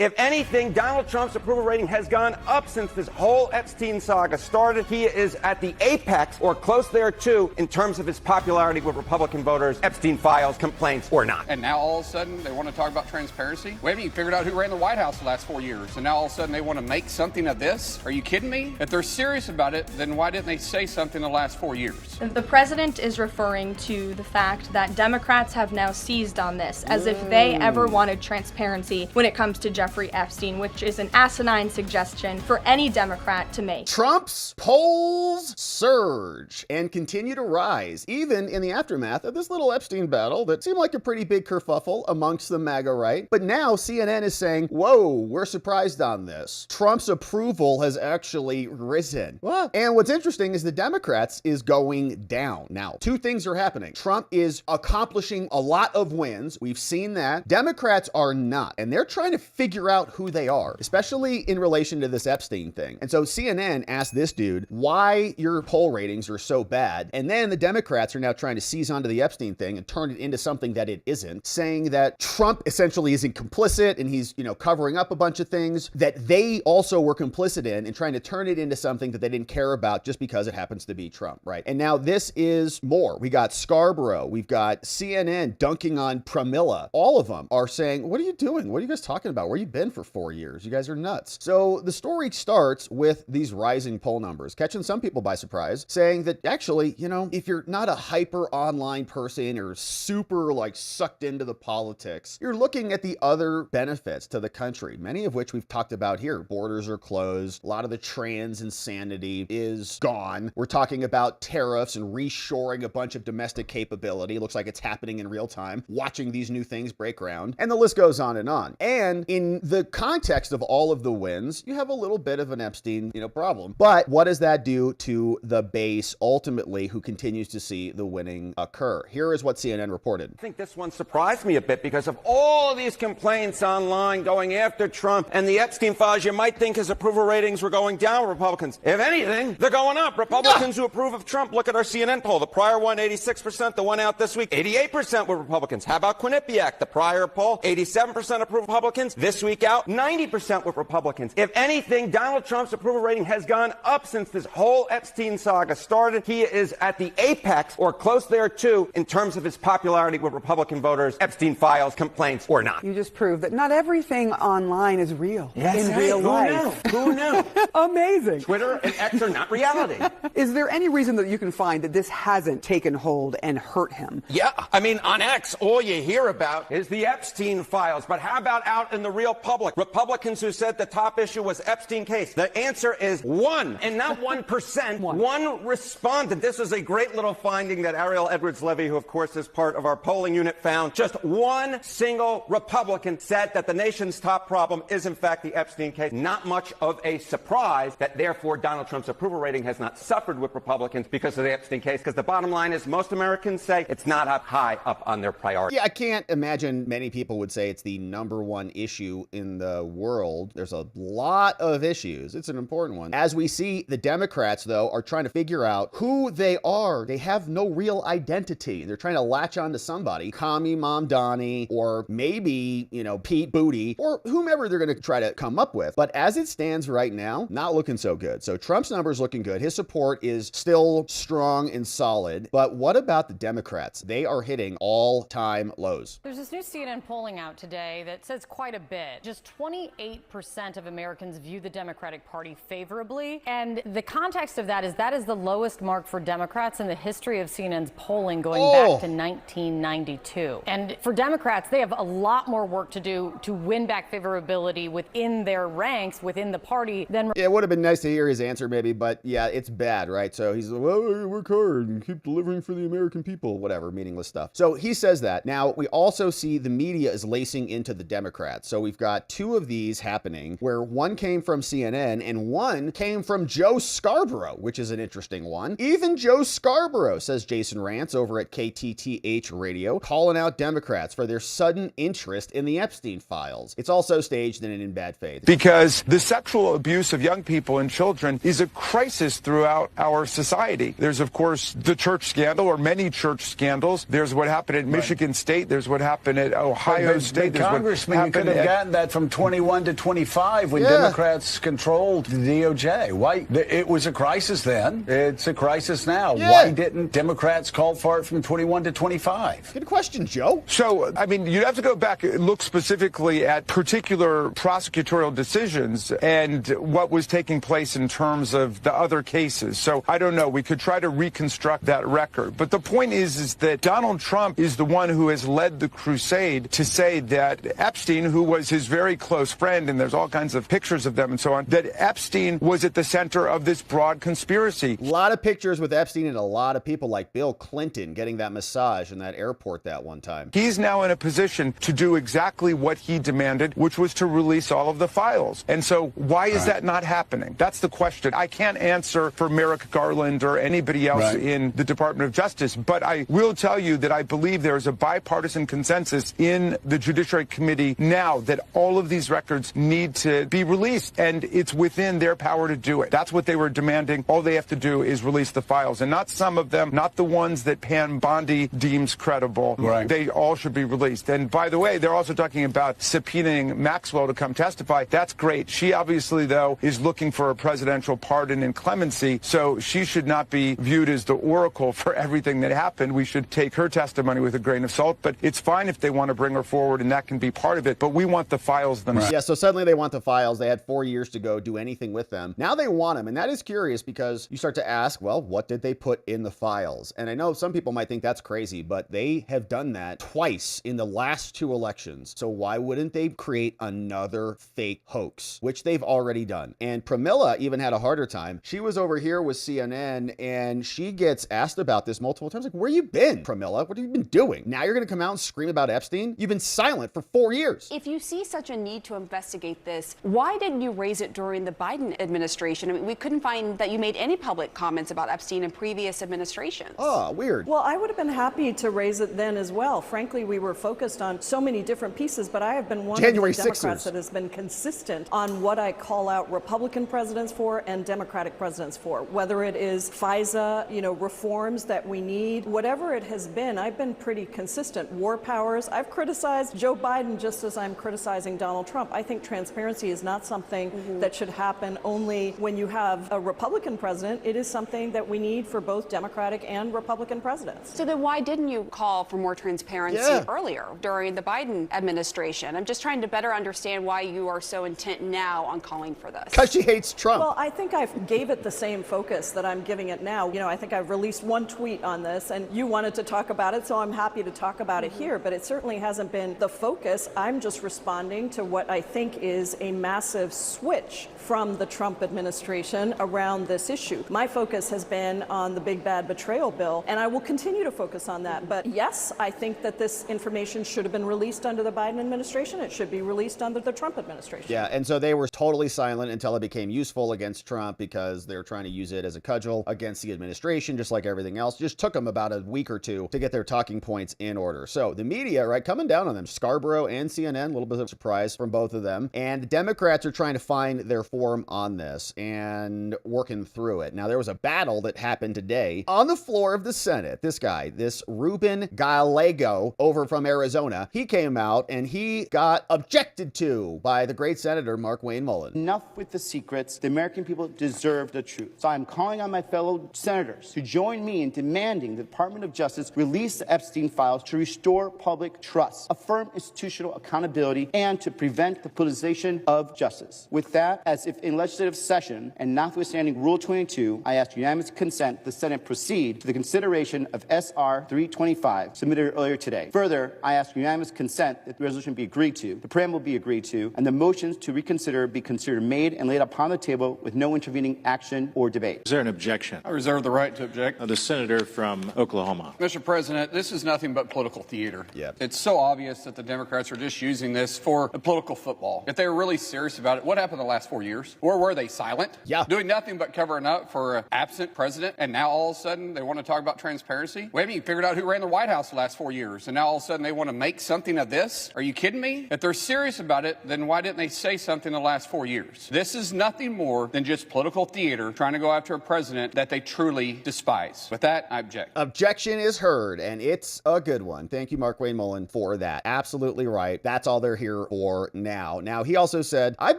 If anything, Donald Trump's approval rating has gone up since this whole Epstein saga started. He is at the apex or close there too in terms of his popularity with Republican voters, Epstein files, complaints, or not. And now all of a sudden they want to talk about transparency? We haven't even figured out who ran the White House the last 4 years. And now all of a sudden they want to make something of this? Are you kidding me? If they're serious about it, then why didn't they say something the last 4 years? The president is referring to the fact that Democrats have now seized on this, as if they ever wanted transparency when it comes to Jeffrey Epstein, which is an asinine suggestion for any Democrat to make. Trump's polls surge and continue to rise, even in the aftermath of this little Epstein battle that seemed like a pretty big kerfuffle amongst the MAGA right. But now CNN is saying, whoa, we're surprised on this. Trump's approval has actually risen. What? And what's interesting is the Democrats is going down. Now, two things are happening. Trump is accomplishing a lot of wins. We've seen that. Democrats are not. And they're trying to figure out who they are, especially in relation to this Epstein thing. And so CNN asked this dude why your poll ratings are so bad. And then the Democrats are now trying to seize onto the Epstein thing and turn it into something that it isn't, saying that Trump essentially isn't complicit and he's, covering up a bunch of things that they also were complicit in and trying to turn it into something that they didn't care about just because it happens to be Trump, right? And now this is more. We got Scarborough. We've got CNN dunking on Pramila. All of them are saying, what are you doing? What are you guys talking about? Where you been for 4 years? You guys are nuts. So the story starts with these rising poll numbers, catching some people by surprise, saying that actually, if you're not a hyper online person or super sucked into the politics, you're looking at the other benefits to the country, many of which we've talked about here. Borders are closed. A lot of the trans insanity is gone. We're talking about tariffs and reshoring a bunch of domestic capability. It looks like it's happening in real time, watching these new things break ground. And the list goes on and on. And in the context of all of the wins, you have a little bit of an Epstein, problem. But what does that do to the base ultimately who continues to see the winning occur? Here is what CNN reported. I think this one surprised me a bit because of all these complaints online going after Trump and the Epstein files. You might think his approval ratings were going down with Republicans. If anything, they're going up. Republicans who approve of Trump, look at our CNN poll. The prior one, 86%. The one out this week, 88% were Republicans. How about Quinnipiac? The prior poll, 87% approve Republicans. This week out, 90% with Republicans. If anything, Donald Trump's approval rating has gone up since this whole Epstein saga started. He is at the apex or close there too in terms of his popularity with Republican voters, Epstein files, complaints, or not. You just proved that not everything online is real. Yes, in real life. Who knew? Amazing. Twitter and X are not reality. Is there any reason that you can find that this hasn't taken hold and hurt him? Yeah, on X, all you hear about is the Epstein files. But how about out in the real public? Republicans who said the top issue was Epstein case. The answer is one, and not 1%. One responded. This is a great little finding that Ariel Edwards-Levy, who of course is part of our polling unit, found. Just one single Republican said that the nation's top problem is in fact the Epstein case. Not much of a surprise that therefore Donald Trump's approval rating has not suffered with Republicans because of the Epstein case, because the bottom line is most Americans say it's not up high up on their priority. Yeah, I can't imagine many people would say it's the number one issue in the world. There's a lot of issues. It's an important one. As we see, the Democrats, though, are trying to figure out who they are. They have no real identity. They're trying to latch on to somebody, Commie Mom Donnie, or maybe, Pete Booty, or whomever they're going to try to come up with. But as it stands right now, not looking so good. So Trump's numbers looking good. His support is still strong and solid. But what about the Democrats? They are hitting all-time lows. There's this new CNN polling out today that says quite a bit. Just 28% of Americans view the Democratic Party favorably. And the context of that is the lowest mark for Democrats in the history of CNN's polling going back to 1992. And for Democrats, they have a lot more work to do to win back favorability within their ranks, within the party than... Yeah, it would have been nice to hear his answer maybe, but yeah, it's bad, right? So he's like, well, we work hard and keep delivering for the American people, whatever, meaningless stuff. So he says that. Now, we also see the media is lacing into the Democrats. So we've got two of these happening where one came from CNN and one came from Joe Scarborough, which is an interesting one. Even Joe Scarborough, says Jason Rance over at KTTH Radio, calling out Democrats for their sudden interest in the Epstein files. It's also staged and in bad faith. Because the sexual abuse of young people and children is a crisis throughout our society. There's, of course, the church scandal or many church scandals. There's what happened at Michigan State. There's what happened at Ohio State. Congressman, you could have gotten had that from 21 to 25 when Democrats controlled the DOJ. Why? It was a crisis then. It's a crisis now. Why didn't Democrats call for it from 21 to 25? Good question, Joe. So, I mean, you'd have to go back and look specifically at particular prosecutorial decisions and what was taking place in terms of the other cases. So I don't know. We could try to reconstruct that record. But the point is that Donald Trump is the one who has led the crusade to say that Epstein, who was his very close friend, and there's all kinds of pictures of them and so on, that Epstein was at the center of this broad conspiracy. A lot of pictures with Epstein and a lot of people like Bill Clinton getting that massage in that airport that one time. He's now in a position to do exactly what he demanded, which was to release all of the files. And so why is that not happening? That's the question. I can't answer for Merrick Garland or anybody else in the Department of Justice, but I will tell you that I believe there is a bipartisan consensus in the Judiciary Committee now that all of these records need to be released, and it's within their power to do it. That's what they were demanding. All they have to do is release the files, and not some of them, not the ones that Pam Bondi deems credible. They all should be released. And by the way, they're also talking about subpoenaing Maxwell to come testify. That's great. She obviously, though, is looking for a presidential pardon and clemency, so she should not be viewed as the oracle for everything that happened. We should take her testimony with a grain of salt, but it's fine if they want to bring her forward, and that can be part of it, but we want the files themselves. Yeah, so suddenly they want the files. They had 4 years to go do anything with them. Now they want them, and that is curious because you start to ask, well, what did they put in the files? And I know some people might think that's crazy, but they have done that twice in the last 2 elections. So why wouldn't they create another fake hoax, which they've already done? And Pramila even had a harder time. She was over here with CNN, and she gets asked about this multiple times. Like, where you been, Pramila? What have you been doing? Now you're going to come out and scream about Epstein? You've been silent for 4 years. If you see such a need to investigate this, why didn't you raise it during the Biden administration? I mean, we couldn't find that you made any public comments about Epstein in previous administrations. Oh, weird. Well, I would have been happy to raise it then as well. Frankly, we were focused on so many different pieces, but I have been one of the Democrats that has been consistent on what I call out Republican presidents for and Democratic presidents for. Whether it is FISA, reforms that we need, whatever it has been, I've been pretty consistent. War powers, I've criticized Joe Biden just as I'm criticizing Donald Trump. I think transparency is not something that should happen only when you have a Republican president. It is something that we need for both Democratic and Republican presidents. So then why didn't you call for more transparency earlier during the Biden administration? I'm just trying to better understand why you are so intent now on calling for this. Because she hates Trump. Well, I think I gave it the same focus that I'm giving it now. I think I've released one tweet on this, and you wanted to talk about it, so I'm happy to talk about it here, but it certainly hasn't been the focus. I'm just responding to what I think is a massive switch from the Trump administration around this issue. My focus has been on the big bad betrayal bill, and I will continue to focus on that. But yes, I think that this information should have been released under the Biden administration. It should be released under the Trump administration. Yeah, and so they were totally silent until it became useful against Trump because they were trying to use it as a cudgel against the administration, just like everything else. Just took them about a week or two to get their talking points in order. So the media, coming down on them. Scarborough and CNN, a little bit of surprise from both of them. And the Democrats are trying to find their form on this and working through it. Now, there was a battle that happened today on the floor of the Senate. This guy, this Ruben Gallego over from Arizona, he came out and he got objected to by the great Senator Mark Wayne Mullen. Enough with the secrets. The American people deserve the truth. So I'm calling on my fellow senators to join me in demanding the Department of Justice release the Epstein files to restore public trust, affirm institutional accountability, and to prevent the politicization of justice. With that, as if in legislative session and notwithstanding Rule 22, I ask unanimous consent the Senate proceed to the consideration of S.R. 325 submitted earlier today. Further, I ask unanimous consent that the resolution be agreed to, the preamble be agreed to, and the motions to reconsider be considered made and laid upon the table with no intervening action or debate. Is there an objection? I reserve the right to object. The senator from Oklahoma. Mr. President, this is nothing but political theater. Yep. It's so obvious that the Democrats are just using this for a political football. If they were really serious about it, what happened the last 4 years? Or were they silent? Yeah. Doing nothing but covering up for an absent president, and now all of a sudden they want to talk about transparency? We haven't even figured out who ran the White House the last 4 years, and now all of a sudden they want to make something of this? Are you kidding me? If they're serious about it, then why didn't they say something the last 4 years? This is nothing more than just political theater trying to go after a president that they truly despise. With that, I object. Objection is heard, and it's a good one. Thank you, Mark Wayne Mullen, for that. Absolutely right. That's all they're here here for now. Now, he also said, I've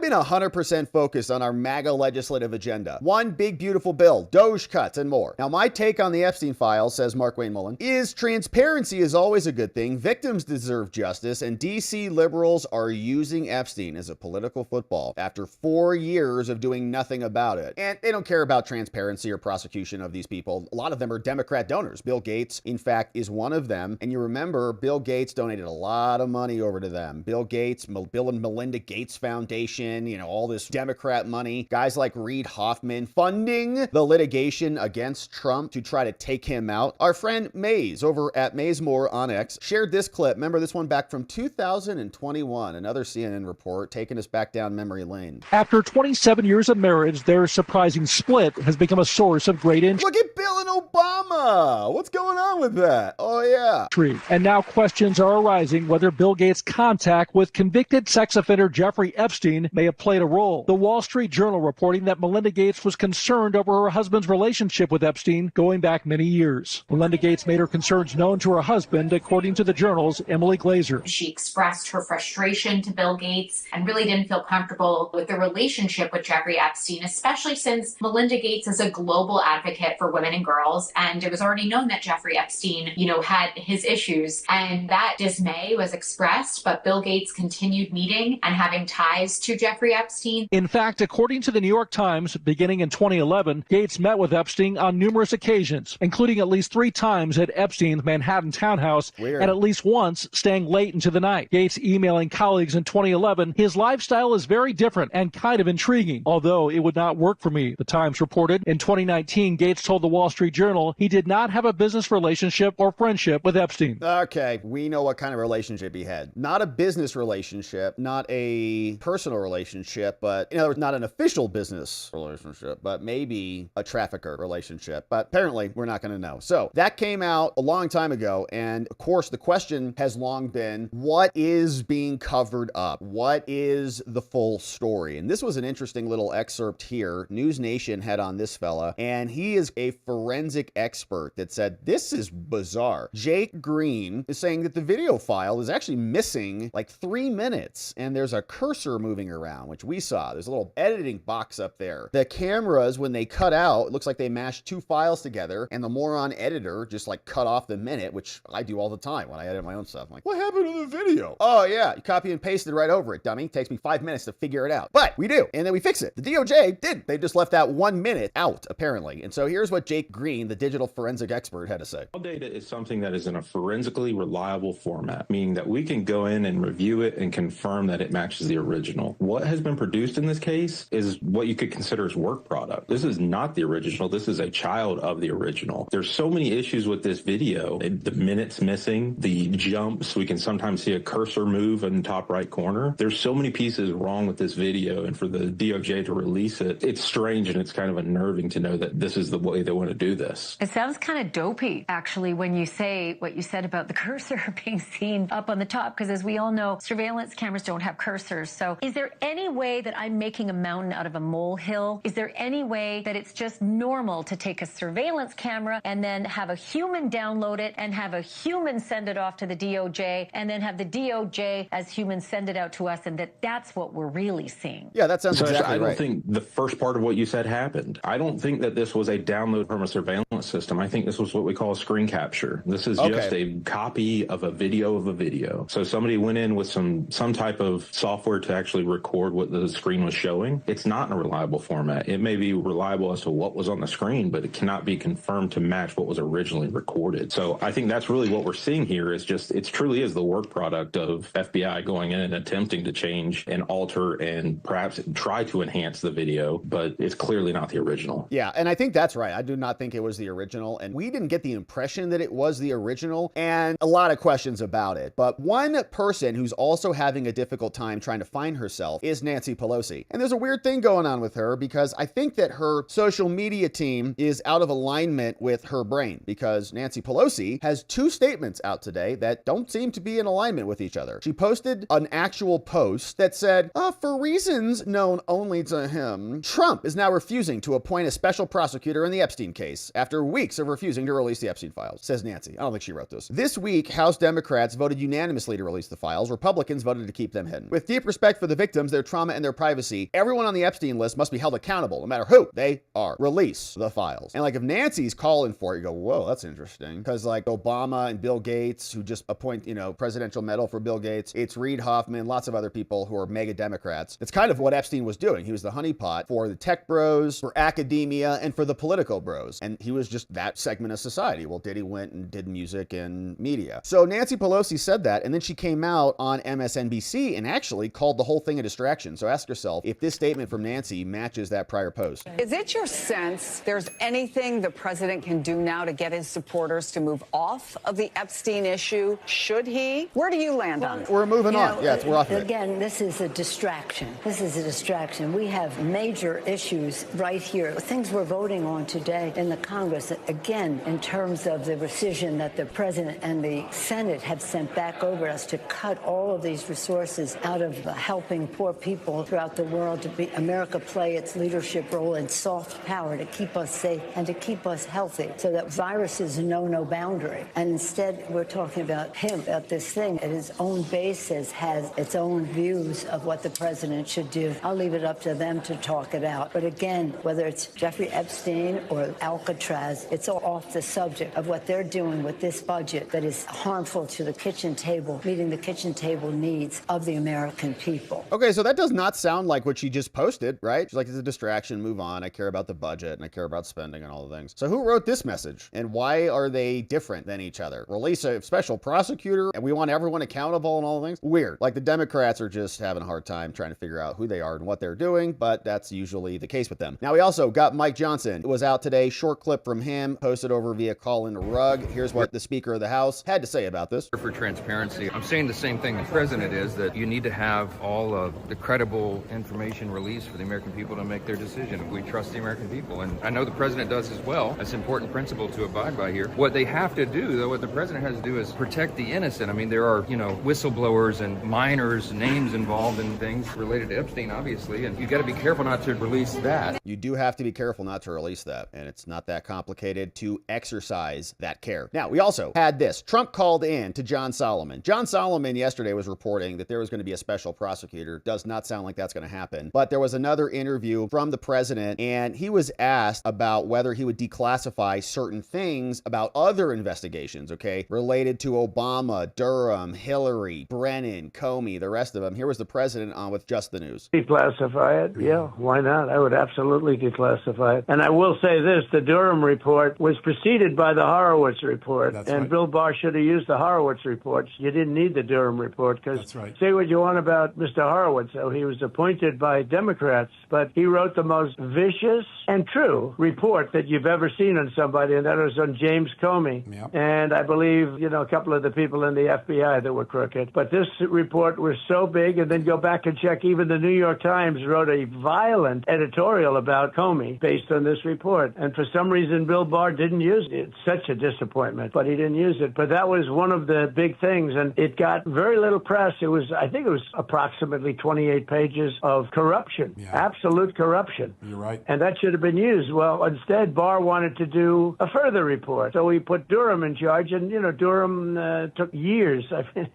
been 100% focused on our MAGA legislative agenda. One big, beautiful bill, Doge cuts, and more. Now, my take on the Epstein files, says Mark Wayne Mullen, is transparency is always a good thing. Victims deserve justice, and DC liberals are using Epstein as a political football after 4 years of doing nothing about it. And they don't care about transparency or prosecution of these people. A lot of them are Democrat donors. Bill Gates, in fact, is one of them. And you remember, Bill Gates donated a lot of money over to them. Bill Gates, Bill and Melinda Gates Foundation, you know, all this Democrat money. Guys like Reid Hoffman funding the litigation against Trump to try to take him out. Our friend Maze over at Mazemore on X shared this clip. Remember this one back from 2021, another CNN report taking us back down memory lane. After 27 years of marriage, their surprising split has become a source of great interest. Look at Bill and Obama. What's going on with that? Oh, yeah. And now questions are arising whether Bill Gates' contact with convicted sex offender Jeffrey Epstein may have played a role. The Wall Street Journal reporting that Melinda Gates was concerned over her husband's relationship with Epstein going back many years. Melinda Gates made her concerns known to her husband, according to the Journal's Emily Glazer. She expressed her frustration to Bill Gates and really didn't feel comfortable with the relationship with Jeffrey Epstein, especially since Melinda Gates is a global advocate for women and girls, and it was already known that Jeffrey Epstein, had his issues, and that dismay was expressed, but Bill Gates continued meeting and having ties to Jeffrey Epstein. In fact, according to the New York Times, beginning in 2011, Gates met with Epstein on numerous occasions, including at least 3 times at Epstein's Manhattan townhouse, and at least once staying late into the night. Gates emailing colleagues in 2011, his lifestyle is very different and kind of intriguing, although it would not work for me, the Times reported. In 2019, Gates told the Wall Street Journal he did not have a business relationship or friendship with Epstein. Okay, we know what kind of relationship he had. Not a business relationship, not a personal relationship, but in other words, not an official business relationship, but maybe a trafficker relationship. But apparently, we're not going to know. So that came out a long time ago. And of course, the question has long been, what is being covered up? What is the full story? And this was an interesting little excerpt here. News Nation had on this fella, and he is a forensic expert that said, this is bizarre. Jake Green is saying that the video file is actually missing like 3 minutes, and there's a cursor moving around, which we saw. There's a little editing box up there. The cameras, when they cut out, it looks like they mashed 2 files together, and the moron editor just like cut off the minute, which I do all the time when I edit my own stuff. I'm like, what happened to the video? Oh yeah, you copy and pasted right over it, dummy. It takes me 5 minutes to figure it out. But we do, and then we fix it. The DOJ didn't. They just left that 1 minute out, apparently. And so here's what Jake Green, the digital forensic expert, had to say. All data is something that is in a forensically reliable format, meaning that we can go in and review it and confirm that it matches the original. What has been produced in this case is what you could consider as work product. This is not the original. This is a child of the original. There's so many issues with this video. The minutes missing, the jumps, we can sometimes see a cursor move in the top right corner. There's so many pieces wrong with this video, and for the DOJ to release it, it's strange and it's kind of unnerving to know that this is the way they want to do this. It sounds kind of dopey, actually, when you say what you said about the cursor being seen up on the top, because as we all know, surveillance cameras don't have cursors. So is there any way that I'm making a mountain out of a molehill? Is there any way that it's just normal to take a surveillance camera and then have a human download it and have a human send it off to the DOJ and then have the DOJ as humans send it out to us, and that's what we're really seeing? Yeah, that sounds exactly right. I don't think the first part of what you said happened. I don't think that this was a download from a surveillance system. I think this was what we call a screen capture. This is just a copy of a video of a video. So somebody went in with some type of software to actually record what the screen was showing. It's not in a reliable format. It may be reliable as to what was on the screen, but it cannot be confirmed to match what was originally recorded. So I think that's really what we're seeing here is just, it truly is the work product of FBI going in and attempting to change and alter and perhaps try to enhance the video, but it's clearly not the original. Yeah, and I think that's right. I do not think it was the original, and we didn't get the impression that it was the original, and a lot of questions about it. But one person who's also having a difficult time trying to find herself is Nancy Pelosi. And there's a weird thing going on with her because I think that her social media team is out of alignment with her brain, because Nancy Pelosi has 2 statements out today that don't seem to be in alignment with each other. She posted an actual post that said, for reasons known only to him, Trump is now refusing to appoint a special prosecutor in the Epstein case after weeks weeks of refusing to release the Epstein files, says Nancy. I don't think she wrote this. This week, House Democrats voted unanimously to release the files. Republicans voted to keep them hidden. With deep respect for the victims, their trauma, and their privacy, everyone on the Epstein list must be held accountable, no matter who they are. Release the files. And like, if Nancy's calling for it, you go, whoa, that's interesting. Because like Obama and Bill Gates, who just appoint, presidential medal for Bill Gates, it's Reid Hoffman, lots of other people who are mega Democrats. It's kind of what Epstein was doing. He was the honeypot for the tech bros, for academia, and for the political bros. And he was just that segment of society. Well, Diddy went and did music and media. So Nancy Pelosi said that, and then she came out on MSNBC and actually called the whole thing a distraction. So ask yourself if this statement from Nancy matches that prior post. Is it your sense there's anything the president can do now to get his supporters to move off of the Epstein issue? Should he? Where do you land on it? We're moving on. Yeah, we're off of it. Again, this is a distraction. This is a distraction. We have major issues right here. Things we're voting on today in the Congress, again, in terms of the rescission that the president and the Senate have sent back over us to cut all of these resources out of helping poor people throughout the world, to be America play its leadership role in soft power to keep us safe and to keep us healthy, so that viruses know no boundary. And instead, we're talking about him, about this thing at his own basis, has its own views of what the president should do. I'll leave it up to them to talk it out. But again, whether it's Jeffrey Epstein or Alcatraz, it's all off the subject of what they're doing with this budget that is harmful to the kitchen table, meeting the kitchen table needs of the American people. Okay, so that does not sound like what she just posted, right? She's like, it's a distraction, move on. I care about the budget and I care about spending and all the things. So who wrote this message? And why are they different than each other? Release a special prosecutor and we want everyone accountable and all the things? Weird. Like, the Democrats are just having a hard time trying to figure out who they are and what they're doing, but that's usually the case with them. Now, we also got Mike Johnson. It was out today. Short clip from him, posted over via Call-in Rug. Here's what the Speaker of the House had to say about this. For transparency, I'm saying the same thing the president is, that you need to have all of the credible information released for the American people to make their decision. We trust the American people, and I know the president does as well. That's an important principle to abide by here. What they have to do, though, what the president has to do is protect the innocent. I mean, there are, whistleblowers and minors' names involved in things related to Epstein, obviously, and you got to be careful not to release that. You do have to be careful not to release that, and it's not that complicated to exercise that care. Now, we also had this. Trump called in to John Solomon. John Solomon yesterday was reporting that there was going to be a special prosecutor. Does not sound like that's going to happen. But there was another interview from the president, and he was asked about whether he would declassify certain things about other investigations, okay, related to Obama, Durham, Hillary, Brennan, Comey, the rest of them. Here was the president on with Just the News. Declassify it? Yeah, why not? I would absolutely declassify it. And I will say this, the Durham report was preceded by the Horowitz report. That's right. Bill Barr should have used the Horowitz report. You didn't need the Durham report, because say what you want about Mr. Horowitz, so he was appointed by Democrats, but he wrote the most vicious and true report that you've ever seen on somebody, and that was on James Comey. Yep. And I believe, a couple of the people in the FBI that were crooked. But this report was so big, and then go back and check, even the New York Times wrote a violent editorial about Comey based on this report. And for some reason, Bill Barr didn't use it. It's such a disappointment, but he didn't use it. But that was one of the big things, and it got very little press. I think it was approximately 28 pages of corruption, absolute corruption. You're right. And that should have been used. Well, instead, Barr wanted to do a further report. So he put Durham in charge, and, Durham took years. I mean,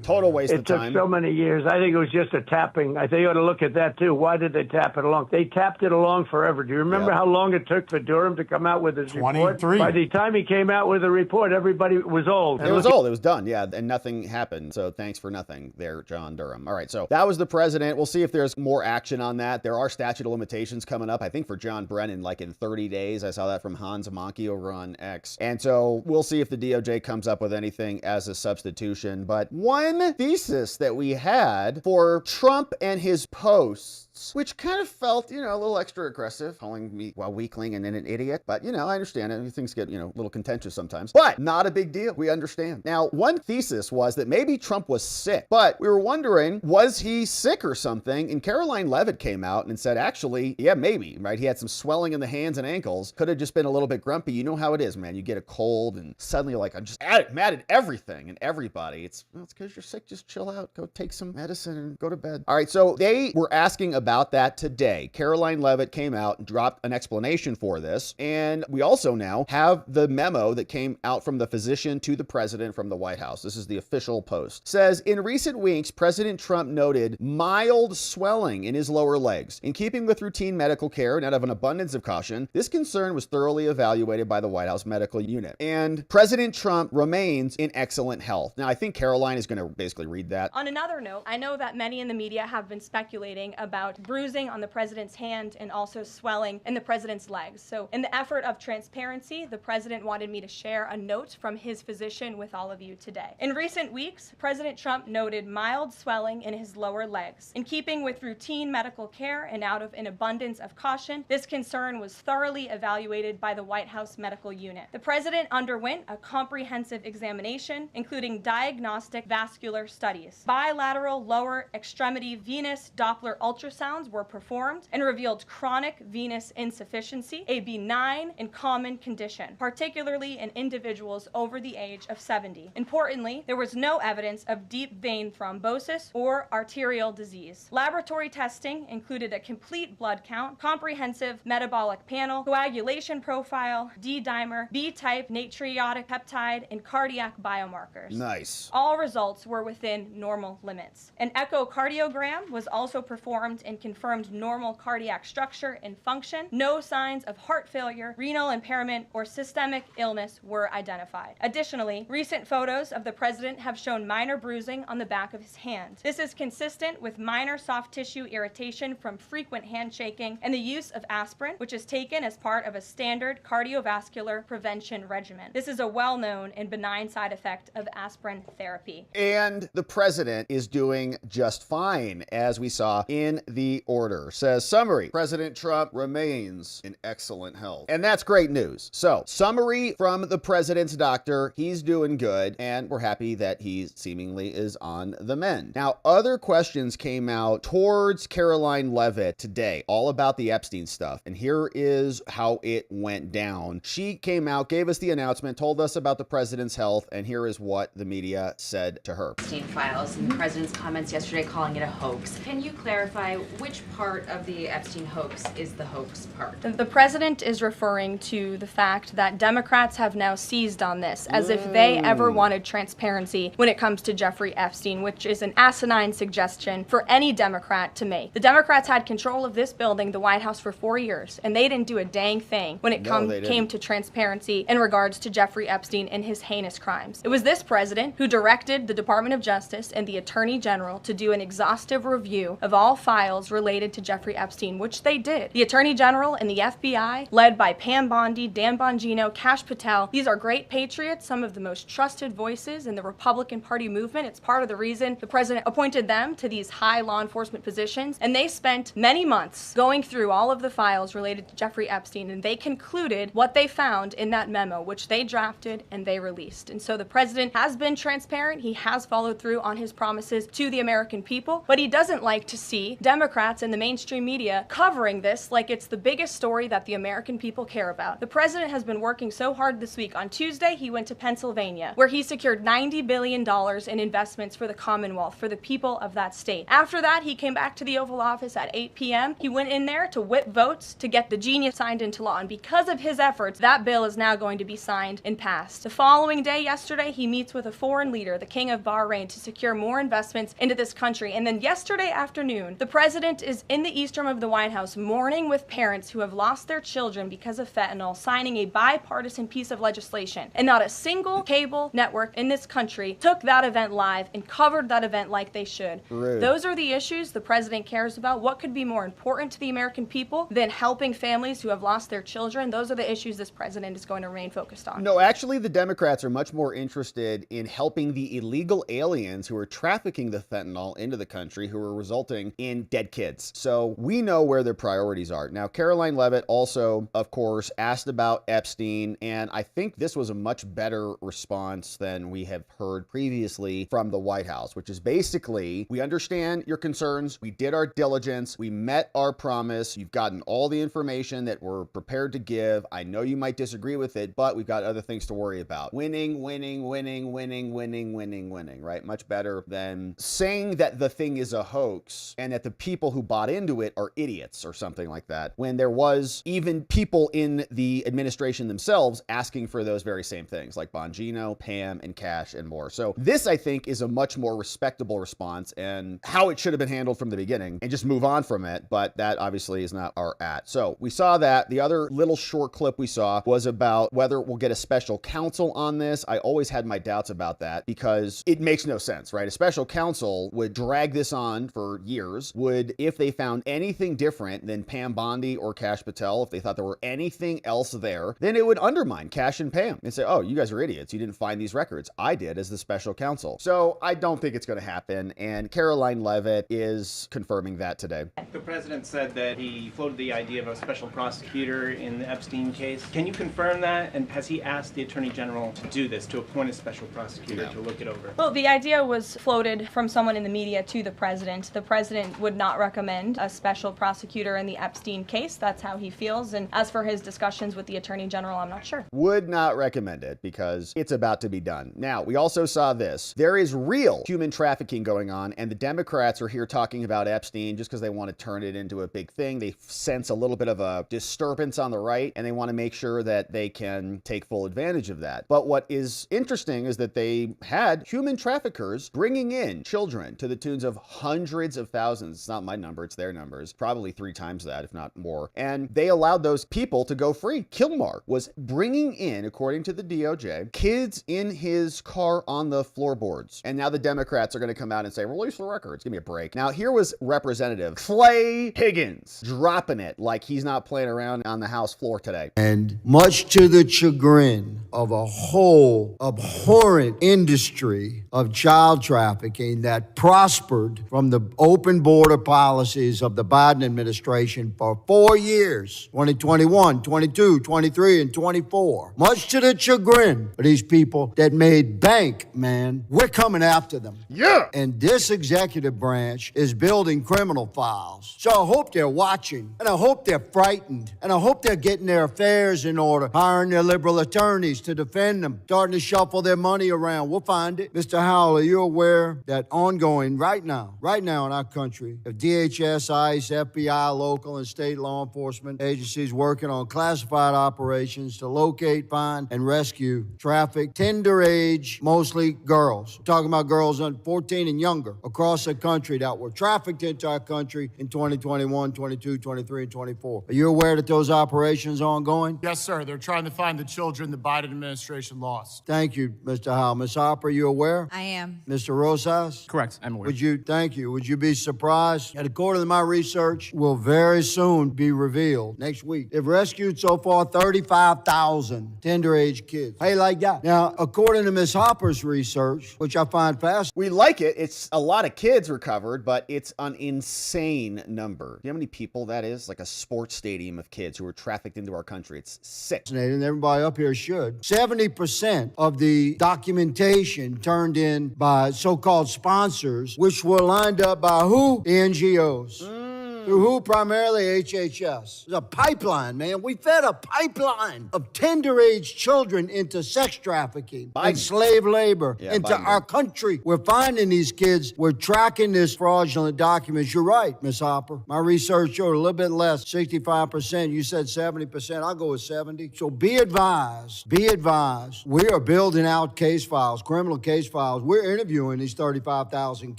total waste of time. It took so many years. I think it was just a tapping. I think you ought to look at that, too. Why did they tap it along? They tapped it along forever. Do you remember how long it took for Durham to come out with his 23. report? By the time he came out with a report, everybody was old. It was old. It was done, and nothing happened. So thanks for nothing there, John Durham. All right, so that was the president. We'll see if there's more action on that. There are statute of limitations coming up, I think, for John Brennan, like in 30 days. I saw that from Hans Monkey over on X. And so we'll see if the DOJ comes up with anything as a substitution. But one thesis that we had for Trump and his posts, which kind of felt, a little extra aggressive, calling me a weakling and then an idiot. But, I understand it. Things get, a little contentious sometimes. But not a big deal. We understand. Now, one thesis was that maybe Trump was sick. But we were wondering, was he sick or something? And Caroline Leavitt came out and said, actually, yeah, maybe, right? He had some swelling in the hands and ankles. Could have just been a little bit grumpy. You know how it is, man. You get a cold and suddenly you're like, I'm just mad at everything and everybody. It's because you're sick. Just chill out. Go take some medicine and go to bed. All right. So they were asking about about that today. Caroline Leavitt came out and dropped an explanation for this. And we also now have the memo that came out from the physician to the president from the White House. This is the official post. Says, in recent weeks, President Trump noted mild swelling in his lower legs. In keeping with routine medical care and out of an abundance of caution, this concern was thoroughly evaluated by the White House medical unit. And President Trump remains in excellent health. Now, I think Caroline is going to basically read that. On another note, I know that many in the media have been speculating about bruising on the president's hand and also swelling in the president's legs. So in the effort of transparency, the president wanted me to share a note from his physician with all of you today. In recent weeks, President Trump noted mild swelling in his lower legs. In keeping with routine medical care and out of an abundance of caution, this concern was thoroughly evaluated by the White House medical unit. The president underwent a comprehensive examination, including diagnostic vascular studies. Bilateral lower extremity venous Doppler ultrasounds were performed and revealed chronic venous insufficiency, a benign and common condition, particularly in individuals over the age of 70. Importantly, there was no evidence of deep vein thrombosis or arterial disease. Laboratory testing included a complete blood count, comprehensive metabolic panel, coagulation profile, D-dimer, B-type natriuretic peptide, and cardiac biomarkers. Nice. All results were within normal limits. An echocardiogram was also performed and confirmed normal cardiac structure and function. No signs of heart failure, renal impairment, or systemic illness were identified. Additionally, recent photos of the president have shown minor bruising on the back of his hand. This is consistent with minor soft tissue irritation from frequent handshaking and the use of aspirin, which is taken as part of a standard cardiovascular prevention regimen. This is a well-known and benign side effect of aspirin therapy. And the president is doing just fine, as we saw in the order. Says, summary, President Trump remains in excellent health. And that's great news. So, summary from the president's doctor, he's doing good, and we're happy that he seemingly is on the mend. Now, other questions came out towards Caroline Leavitt today, all about the Epstein stuff. And here is how it went down. She came out, gave us the announcement, told us about the president's health, and here is what the media said to her. Epstein files and the president's comments yesterday calling it a hoax. Can you clarify which part of the Epstein hoax is the hoax part? The president is referring to the fact that Democrats have now seized on this, as if they ever wanted transparency when it comes to Jeffrey Epstein, which is an asinine suggestion for any Democrat to make. The Democrats had control of this building, the White House, for 4 years, and they didn't do a dang thing when it came to transparency in regards to Jeffrey Epstein and his heinous crimes. It was this president who directed the Department of Justice and the Attorney General to do an exhaustive review of all files related to Jeffrey Epstein, which they did. The Attorney General and the FBI, led by Pam Bondi, Dan Bongino, Kash Patel, these are great patriots, some of the most trusted voices in the Republican Party movement. It's part of the reason the president appointed them to these high law enforcement positions, and they spent many months going through all of the files related to Jeffrey Epstein, and they concluded what they found in that memo, which they drafted and they released. And so the president has been transparent. He has followed through on his promises to the American people, but he doesn't like to see Democrats and the mainstream media covering this like it's the biggest story that the American people care about. The president has been working so hard this week. On Tuesday, he went to Pennsylvania, where he secured $90 billion in investments for the Commonwealth, for the people of that state. After that, he came back to the Oval Office at 8 p.m. He went in there to whip votes to get the genius signed into law, and because of his efforts, that bill is now going to be signed and passed. The following day, yesterday, he meets with a foreign leader, the King of Bahrain, to secure more investments into this country. And then yesterday afternoon, the president is in the East Room of the White House mourning with parents who have lost their children because of fentanyl, signing a bipartisan piece of legislation. And not a single cable network in this country took that event live and covered that event like they should. Rude. Those are the issues the president cares about. What could be more important to the American people than helping families who have lost their children? Those are the issues this president is going to remain focused on. No, actually, the Democrats are much more interested in helping the illegal aliens who are trafficking the fentanyl into the country, who are resulting in dead kids. So we know where their priorities are. Now, Caroline Leavitt also, of course, asked about Epstein, and I think this was a much better response than we have heard previously from the White House, which is basically, we understand your concerns, we did our diligence, we met our promise, you've gotten all the information that we're prepared to give. I know you might disagree with it, but we've got other things to worry about. Winning, winning, winning, winning, winning, winning, winning, right? Much better than saying that the thing is a hoax and that the people people who bought into it are idiots or something like that, when there was even people in the administration themselves asking for those very same things, like Bongino, Pam, and Cash, and more. So this, I think, is a much more respectable response and how it should have been handled from the beginning, and just move on from it. But that obviously is not our at. So we saw that. The other little short clip we saw was about whether we'll get a special counsel on this. I always had my doubts about that because it makes no sense, right? A special counsel would drag this on for years, would, if they found anything different than Pam Bondi or Cash Patel, if they thought there were anything else there, then it would undermine Cash and Pam and say, oh, you guys are idiots. You didn't find these records. I did as the special counsel. So I don't think it's going to happen. And Caroline Leavitt is confirming that today. The president said that he floated the idea of a special prosecutor in the Epstein case. Can you confirm that? And has he asked the Attorney General to do this, to appoint a special prosecutor to look it over? Well, the idea was floated from someone in the media to the president. The president would not recommend a special prosecutor in the Epstein case. That's how he feels. And as for his discussions with the Attorney General, I'm not sure. Would not recommend it because it's about to be done. Now, we also saw this. There is real human trafficking going on, and the Democrats are here talking about Epstein just because they want to turn it into a big thing. They sense a little bit of a disturbance on the right, and they want to make sure that they can take full advantage of that. But what is interesting is that they had human traffickers bringing in children to the tunes of hundreds of thousands. It's not my number, it's their numbers. Probably 3 times that, if not more. And they allowed those people to go free. Kilmar was bringing in, according to the DOJ, kids in his car on the floorboards. And now the Democrats are going to come out and say, release the records. Give me a break. Now, here was Representative Clay Higgins dropping it like he's not playing around on the House floor today. And much to the chagrin of a whole abhorrent industry of child trafficking that prospered from the open border policies of the Biden administration for 4 years, 2021, 22, 23, and 24. Much to the chagrin of these people that made bank, man, we're coming after them. Yeah. And this executive branch is building criminal files. So I hope they're watching, and I hope they're frightened, and I hope they're getting their affairs in order, hiring their liberal attorneys to defend them, starting to shuffle their money around. We'll find it. Mr. Howell, are you aware that ongoing right now in our country, if DHS, ICE, FBI, local and state law enforcement agencies working on classified operations to locate, find, and rescue trafficked, tender age, mostly girls. We're talking about girls under 14 and younger across the country that were trafficked into our country in 2021, 22, 23, and 24. Are you aware that those operations are ongoing? Yes, sir. They're trying to find the children the Biden administration lost. Thank you, Mr. Howell. Ms. Hopper, are you aware? I am. Mr. Rosas? Correct. I'm aware. Thank you. Would you be surprised? And according to my research, will very soon be revealed next week. They've rescued so far 35,000 tender age kids. How you like that? Now, according to Ms. Hopper's research, which I find fascinating. We like it. It's a lot of kids recovered, but it's an insane number. Do you know how many people that is? Like a sports stadium of kids who were trafficked into our country. It's sick. Everybody up here should. 70% of the documentation turned in by so-called sponsors, which were lined up by who? The NGOs. Through who? Primarily HHS. There's a pipeline, man. We fed a pipeline of tender age children into sex trafficking and slave labor into our country. We're finding these kids. We're tracking this fraudulent documents. You're right, Ms. Hopper. My research showed a little bit less, 65%. You said 70%. I'll go with 70. So be advised. Be advised. We are building out case files, criminal case files. We're interviewing these 35,000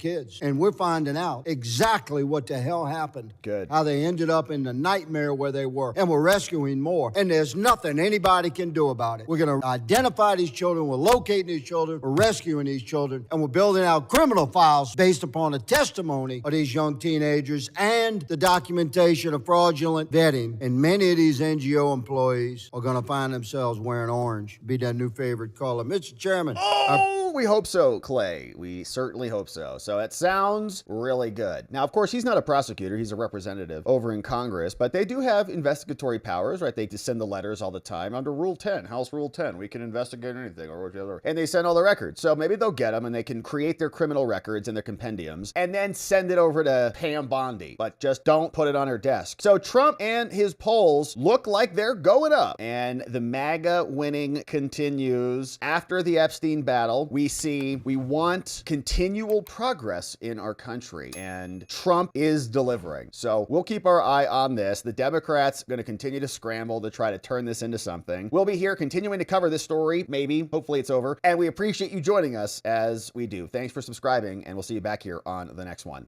kids, and we're finding out exactly what the hell happened. Good. How they ended up in the nightmare where they were. And we're rescuing more. And there's nothing anybody can do about it. We're going to identify these children. We're locating these children. We're rescuing these children. And we're building out criminal files based upon the testimony of these young teenagers and the documentation of fraudulent vetting. And many of these NGO employees are going to find themselves wearing orange. Be their new favorite color. Mr. Chairman. We hope so, Clay. We certainly hope so. So it sounds really good. Now, of course, he's not a prosecutor. He's a representative over in Congress, but they do have investigatory powers, right? They just send the letters all the time under Rule 10, House Rule 10. We can investigate anything or whatever. And they send all the records. So maybe they'll get them and they can create their criminal records and their compendiums and then send it over to Pam Bondi, but just don't put it on her desk. So Trump and his polls look like they're going up, and the MAGA winning continues. After the Epstein battle, we D.C. We want continual progress in our country, and Trump is delivering. So we'll keep our eye on this. The Democrats are going to continue to scramble to try to turn this into something. We'll be here continuing to cover this story, maybe. Hopefully it's over. And we appreciate you joining us as we do. Thanks for subscribing, and we'll see you back here on the next one.